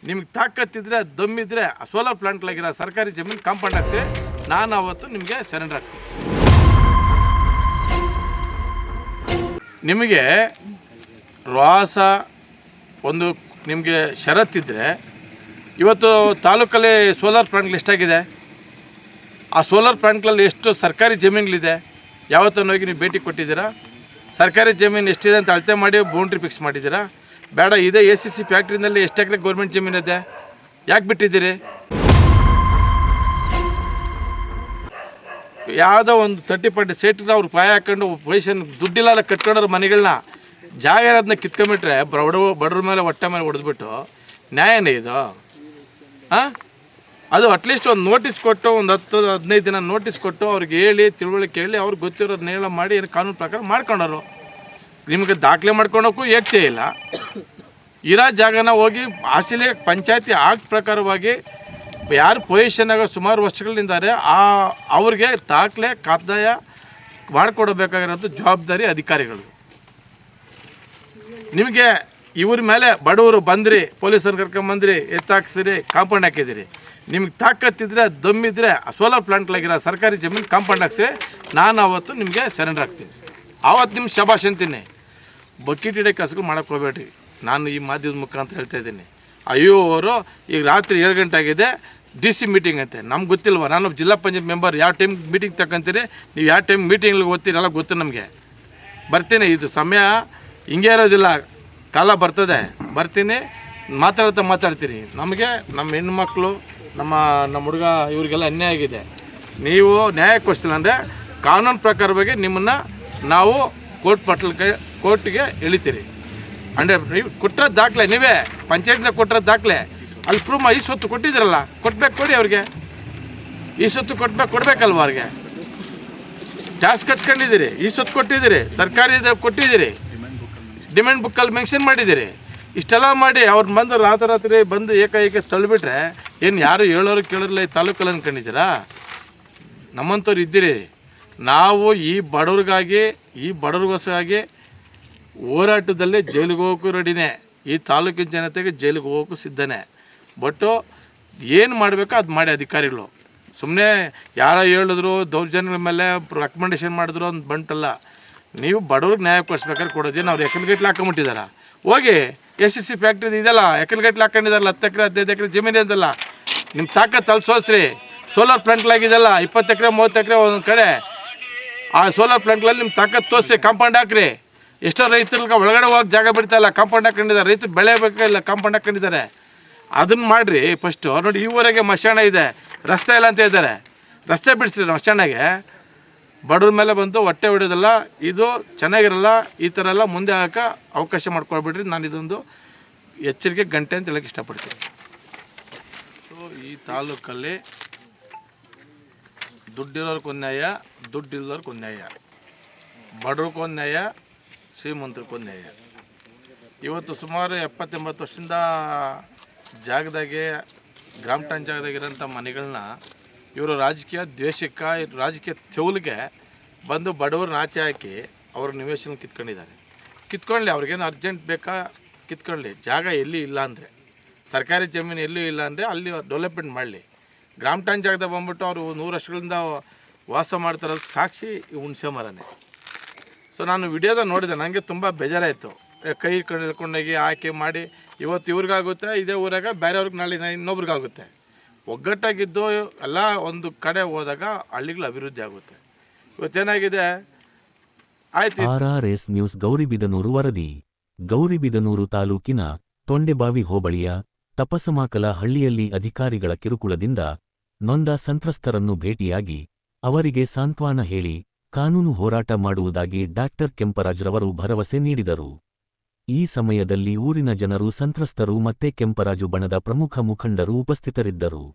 ನಿಮ್ಗೆ ತಾಕತ್ತಿದ್ರೆ ದಮ್ಮಿದ್ರೆ ಸೋಲಾರ್ ಪ್ಲಾಂಟ್ಲಾಗಿರೋ ಸರ್ಕಾರಿ ಜಮೀನು ಕಾಂಪೌಂಡ್ ಹಾಕ್ಸಿ, ನಾನು ಅವತ್ತು ನಿಮಗೆ ಸರೆಂಡರ್ ಆಗ್ತೀನಿ. ನಿಮಗೆ ರಾಸ ಒಂದು ನಿಮಗೆ ಷರತ್ತಿದ್ದರೆ, ಇವತ್ತು ತಾಲೂಕಲ್ಲಿ ಸೋಲಾರ್ ಪ್ಲಾಂಟ್ಗಳು ಎಷ್ಟಾಗಿದೆ, ಆ ಸೋಲಾರ್ ಪ್ಲಾಂಟ್ಗಳಲ್ಲಿ ಎಷ್ಟು ಸರ್ಕಾರಿ ಜಮೀನುಗಳಿದೆ, ಯಾವತ್ತೂ ಹೋಗಿ ನೀವು ಭೇಟಿ ಕೊಟ್ಟಿದ್ದೀರಾ? ಸರ್ಕಾರಿ ಜಮೀನು ಎಷ್ಟಿದೆ ಅಂತ ಅಳತೆ ಮಾಡಿ ಬೌಂಡ್ರಿ ಫಿಕ್ಸ್ ಮಾಡಿದ್ದೀರಾ? ಬೇಡ, ಇದೇ ACC ಫ್ಯಾಕ್ಟ್ರಿನಲ್ಲಿ ಎಷ್ಟು ಎಕರೆ ಗೌರ್ಮೆಂಟ್ ಜಮೀನಿದೆ, ಯಾಕೆ ಬಿಟ್ಟಿದ್ದೀರಿ? ಯಾವುದೋ ಒಂದು 30-40 ಸೈಟ್ನ ಅವ್ರು ಪಾಯ ಹಾಕೊಂಡು ಪೊಸಿಷನ್ ದುಡ್ಡಿಲ್ಲ ಕಟ್ಕೊಂಡ್ರ ಮನೆಗಳನ್ನ ಜಾಗ ಇರೋದನ್ನ ಕಿತ್ಕೊಂಡ್ಬಿಟ್ರೆ ಬಡವ್ರ ಮೇಲೆ ಹೊಟ್ಟೆ ಮೇಲೆ ಹೊಡೆದ್ಬಿಟ್ಟು ನ್ಯಾಯನೇ ಇದು? ಹಾಂ, ಅದು ಅಟ್ಲೀಸ್ಟ್ ಒಂದು ನೋಟಿಸ್ ಕೊಟ್ಟು ಒಂದು 10-15 ದಿನ ನೋಟಿಸ್ ಕೊಟ್ಟು ಅವ್ರಿಗೆ ಹೇಳಿ ತಿಳುವಳಿಕೆ ಹೇಳಿ ಅವ್ರಿಗೆ ಗೊತ್ತಿರೋದನ್ನ ಹೇಳ ಮಾಡಿ ಏನು ಕಾನೂನು ಪ್ರಕಾರ ಮಾಡ್ಕೊಂಡರು. ನಿಮಗೆ ದಾಖಲೆ ಮಾಡ್ಕೊಳಕ್ಕೂ ಏಕ್ತೇ ಇಲ್ಲ. ಇರೋ ಜಾಗನ ಹೋಗಿ ಆಸ್ಟ್ರೇಲಿಯಾ ಪಂಚಾಯತಿ ಆಕ್ಟ್ ಪ್ರಕಾರವಾಗಿ ಯಾರು ಪೊಸಿಷನ್ನಾಗ ಸುಮಾರು ವರ್ಷಗಳಿಂದಾರೆ ಅವ್ರಿಗೆ ದಾಖಲೆ ಕಡ್ಡಾಯ ಮಾಡಿಕೊಡಬೇಕಾಗಿರೋದು ಜವಾಬ್ದಾರಿ ಅಧಿಕಾರಿಗಳು. ನಿಮಗೆ ಇವ್ರ ಮೇಲೆ ಬಡವರು ಬಂದ್ರಿ, ಪೊಲೀಸರು ಕರ್ಕೊಂಬಂದ್ರಿ, ಎತ್ತಾಕ್ಸಿರಿ, ಕಾಂಪೌಂಡ್ ಹಾಕಿದಿರಿ. ನಿಮ್ಗೆ ತಾಕತ್ತಿದ್ರೆ ದಮ್ಮಿದ್ರೆ ಸೋಲಾರ್ ಪ್ಲಾಂಟ್ಲಾಗಿರೋ ಸರ್ಕಾರಿ ಜಮೀನು ಕಾಂಪೌಂಡ್ ಹಾಕ್ಸಿ, ನಾನು ಅವತ್ತು ನಿಮಗೆ ಸರೆಂಡರ್ ಆಗ್ತೀನಿ. ಆವತ್ತು ನಿಮ್ಮ ಶಬಾಷ್ ಅಂತೀನಿ. ಬಕೆಟ್ ಹಿಡಿಯೋ ಕೆಲಸಗಳು ಮಾಡೋಕ್ಕೆ ಹೋಗಬೇಡ್ರಿ. ನಾನು ಈ ಮಾಧ್ಯಮದ ಮುಖಾಂತರ ಹೇಳ್ತಾ ಇದ್ದೀನಿ. ಅಯ್ಯೋ ಅವರು ಈಗ ರಾತ್ರಿ 7 ಗಂಟೆ ಆಗಿದೆ, DC ಮೀಟಿಂಗ್ ಅಂತೆ. ನಮ್ಗೆ ಗೊತ್ತಿಲ್ವ? ನಾನು ಜಿಲ್ಲಾ ಪಂಚಾಯತ್ ಮೆಂಬರ್, ಯಾವ ಟೈಮ್ ಮೀಟಿಂಗ್ ತಗೊಂತೀರಿ, ನೀವು ಯಾವ ಟೈಮ್ ಮೀಟಿಂಗ್ಗಳಿಗೆ ಓದ್ತೀರಿ ಎಲ್ಲ ಗೊತ್ತು ನಮಗೆ. ಬರ್ತೀನಿ, ಇದು ಸಮಯ ಹಿಂಗೆ ಇರೋದಿಲ್ಲ, ಕಾಲ ಬರ್ತೀನಿ, ಮಾತಾಡ್ತೀರಿ. ನಮಗೆ ನಮ್ಮ ಹೆಣ್ಮಕ್ಳು ನಮ್ಮ ಹುಡುಗ ಇವರಿಗೆಲ್ಲ ಅನ್ಯಾಯ ಆಗಿದೆ. ನೀವು ನ್ಯಾಯ ಕೊಡಿಸಿಲ್ಲ ಅಂದರೆ ಕಾನೂನು ಪ್ರಕಾರವಾಗಿ ನಿಮ್ಮನ್ನು ನಾವು ಕೋರ್ಟ್ಗೆ ಎಳಿತೀರಿ. ಅಂದರೆ ನೀವು ಕೊಟ್ಟಿರೋ ದಾಖಲೆ, ನೀವೇ ಪಂಚಾಯತ್ನಾಗ ಕೊಟ್ಟಿರೋ ದಾಖಲೆ ಅಲ್ಲಿ ಪ್ರೂವ್ ಈ ಸೊತ್ತು ಕೊಟ್ಟಿದ್ದೀರಲ್ಲ, ಕೊಡಿ ಅವ್ರಿಗೆ. ಈ ಸೊತ್ತು ಕೊಡಬೇಕಲ್ವ ಅವ್ರಿಗೆ? ಟ್ಯಾಕ್ಸ್ ಕಟ್ಸ್ಕೊಂಡಿದ್ದೀರಿ, ಈ ಸೊತ್ತು ಕೊಟ್ಟಿದ್ದೀರಿ, ಸರ್ಕಾರಿ ಕೊಟ್ಟಿದ್ದೀರಿ, ಡಿಮ್ಯಾಂಡ್ ಬುಕ್ಕಲ್ಲಿ ಮೆನ್ಷನ್ ಮಾಡಿದ್ದೀರಿ. ಇಷ್ಟೆಲ್ಲ ಮಾಡಿ ಅವ್ರು ಬಂದು ರಾತ್ರಿ ಬಂದು ಏಕಾಏಕಿ ತಳ್ಳಿಬಿಟ್ರೆ ಏನು ಯಾರು ಹೇಳೋರು ಕೇಳೋರಿಲ್ಲ ಈ ತಾಲೂಕಲ್ಲಿ ಅಂದ್ಕೊಂಡಿದ್ದೀರಾ? ನಮ್ಮಂಥವ್ರು ಇದ್ದೀರಿ. ನಾವು ಈ ಬಡವ್ರಿಗೋಸ್ಕರಾಗಿ ಹೋರಾಟದಲ್ಲೇ ಜೈಲಿಗೆ ಹೋಗೋಕ್ಕೂ ರೆಡಿನೇ, ಈ ತಾಲೂಕಿನ ಜನತೆಗೆ ಜೈಲಿಗೆ ಹೋಗೋಕ್ಕೂ ಸಿದ್ಧನೇ. ಬಟ್ಟು ಏನು ಮಾಡಬೇಕೋ ಅದು ಮಾಡಿ ಅಧಿಕಾರಿಗಳು. ಸುಮ್ಮನೆ ಯಾರೋ ಹೇಳಿದ್ರು, ದೌರ್ಜನ್ಯಗಳ ಮೇಲೆ ರೆಕಮೆಂಡೇಷನ್ ಮಾಡಿದ್ರು ಅಂತ ಬಂಟಲ್ಲ. ನೀವು ಬಡವ್ರಿಗೆ ನ್ಯಾಯ ಕೊಡಿಸ್ಬೇಕಾದ್ರೆ ಕೊಡೋದೇನು? ಅವ್ರು ಎಕಲ್ಗಟ್ಲೆ ಹಾಕೊಂಬಿಟ್ಟಿದ್ದಾರೆ. ಹೋಗಿ ACC ಫ್ಯಾಕ್ಟ್ರಿ ಇದೆಲ್ಲ ಎಕಲ್ಗಟ್ಲೆ ಹಾಕೊಂಡಿದ್ದಾರಲ್ಲ, 10 ಎಕರೆ 15 ಎಕರೆ ಜಮೀನು ಇದೆಲ್ಲ, ನಿಮ್ಮ ತಾಕತ್ತು ತಲ್ಸೋಸ್ರಿ. ಸೋಲಾರ್ ಪ್ಲಾಂಟ್ಲಾಗಿದೆಲ್ಲ 20 ಎಕರೆ 30 ಎಕರೆ ಒಂದೊಂದು ಕಡೆ. ಆ ಸೋಲಾರ್ ಪ್ಲಾಂಟ್ಗಳಲ್ಲಿ ನಿಮ್ಮ ತಾಕತ್ತು ತೋರಿಸಿ ಕಾಂಪೌಂಡ್ ಹಾಕ್ರಿ. ಎಷ್ಟೋ ರೈತರಿಗೆ ಒಳಗಡೆ ಹೋಗಿ ಜಾಗ ಬಿಡ್ತಾಯಿಲ್ಲ, ಕಾಂಪೌಂಡ್ ಹಾಕೊಂಡಿದ್ದಾರೆ. ರೈತರು ಬೆಳೆ ಬೇಕಾಗಿಲ್ಲ, ಕಾಂಪೌಂಡ್ ಹಾಕೊಂಡಿದ್ದಾರೆ. ಅದನ್ನು ಮಾಡಿರಿ ಫಸ್ಟು. ನೋಡಿ, ಈವರೆಗೆ ಮಶಾಣ ಇದೆ, ರಸ್ತೆ ಇಲ್ಲ ಅಂತ ಇದ್ದಾರೆ. ರಸ್ತೆ ಬಿಡಿಸ್ರಿ ಮಶಾಣಗೆ. ಬಡವ್ರ ಮೇಲೆ ಬಂದು ಹೊಟ್ಟೆ ಹೊಡೆಯೋದಲ್ಲ, ಇದು ಚೆನ್ನಾಗಿರಲ್ಲ. ಈ ಥರ ಎಲ್ಲ ಮುಂದೆ ಹಾಕೋ ಅವಕಾಶ ಮಾಡ್ಕೊಳ್ಬಿಡ್ರಿ. ನಾನು ಇದೊಂದು ಎಚ್ಚರಿಕೆ ಗಂಟೆ ಅಂತ ಹೇಳೋಕ್ಕೆ ಇಷ್ಟಪಡ್ತೀನಿ. ಸೊ ಈ ತಾಲೂಕಲ್ಲಿ ದುಡ್ಡಿರೋರ್ಗೊಂದು ನ್ಯಾಯ, ದುಡ್ಡಿಲ್ಲೋರ್ಗೊಂದು ನ್ಯಾಯ, ಬಡವ್ರಿಗೊಂದು ನ್ಯಾಯ, ಶ್ರೀಮಂತರಿಗೊಂದು ನ್ಯಾಯ. ಇವತ್ತು ಸುಮಾರು 70-80 ವರ್ಷದಿಂದ ಜಾಗದಾಗೆ ಗ್ರಾಮ ಠಾಣ್ ಜಾಗದಾಗಿರೋಂಥ ಮನೆಗಳನ್ನ ಇವರು ರಾಜಕೀಯ ದ್ವೇಷಕ್ಕೆ, ರಾಜಕೀಯ ತೆವಲಿಗೆ ಬಂದು ಬಡವ್ರನ್ನ ಆಚೆ ಹಾಕಿ ಅವ್ರ ನಿವೇಶನ ಕಿತ್ಕೊಳ್ಳಿ. ಅವ್ರಿಗೇನು ಅರ್ಜೆಂಟ್ ಬೇಕಾ ಕಿತ್ಕೊಳ್ಳಿ. ಜಾಗ ಎಲ್ಲಿ ಇಲ್ಲ ಅಂದರೆ, ಸರ್ಕಾರಿ ಜಮೀನು ಎಲ್ಲೂ ಇಲ್ಲ ಅಂದರೆ ಅಲ್ಲಿ ಡೆವಲಪ್ಮೆಂಟ್ ಮಾಡಲಿ. ಗ್ರಾಮ ಠಾಣ್ ಜಾಗದಾಗ ಬಂದ್ಬಿಟ್ಟು ಅವರು 100 ವರ್ಷಗಳಿಂದ ವಾಸ ಮಾಡ್ತಾರಲ್ಲ, ಸಾಕ್ಷಿ ಹುಣಸೆ ಮರನೇ. ಸೊ ನಾನು ವಿಡಿಯೋದಾಗ ನೋಡಿದೆ, ನನಗೆ ತುಂಬ ಬೇಜಾರಾಯಿತು. ಕೈ ಹಿಡ್ಕೊಂಡೋಗಿ ಆಯ್ಕೆ ಮಾಡಿ ಇವತ್ತು ಇವ್ರಿಗಾಗುತ್ತೆ, ಇದೇ ಊರಾಗ ಬೇರೆಯವ್ರಿಗೆ ನಾಳೆ ಇನ್ನೊಬ್ರಿಗಾಗುತ್ತೆ. ಒಗ್ಗಟ್ಟಾಗಿದ್ದು ಎಲ್ಲ ಒಂದು ಕಡೆ ಹೋದಾಗ ಹಳ್ಳಿಗಳು ಅಭಿವೃದ್ಧಿ ಆಗುತ್ತೆ. ಇವತ್ತೇನಾಗಿದೆ ಆಯ್ತು. RRS ನ್ಯೂಸ್ ಗೌರಿಬಿದನೂರು ವರದಿ. ಗೌರಿಬಿದನೂರು ತಾಲೂಕಿನ ತೊಂಡೆಬಾವಿ ಹೋಬಳಿಯ ತಪಸಮಾಕಲ ಹಳ್ಳಿಯಲ್ಲಿ ಅಧಿಕಾರಿಗಳ ಕಿರುಕುಳದಿಂದ ನೊಂದ ಸಂತ್ರಸ್ತರನ್ನು ಭೇಟಿಯಾಗಿ ಅವರಿಗೆ ಸಾಂತ್ವನ ಹೇಳಿ ಕಾನೂನು ಹೋರಾಟ ಮಾಡುವುದಾಗಿ ಡಾಕ್ಟರ್ ಕೆಂಪರಾಜ್ರವರು ಭರವಸೆ ನೀಡಿದರು. ಈ ಸಮಯದಲ್ಲಿ ಊರಿನ ಜನರು, ಸಂತ್ರಸ್ತರು ಮತ್ತೆ ಕೆಂಪರಾಜು ಬಣದ ಪ್ರಮುಖ ಮುಖಂಡರು ಉಪಸ್ಥಿತರಿದ್ದರು.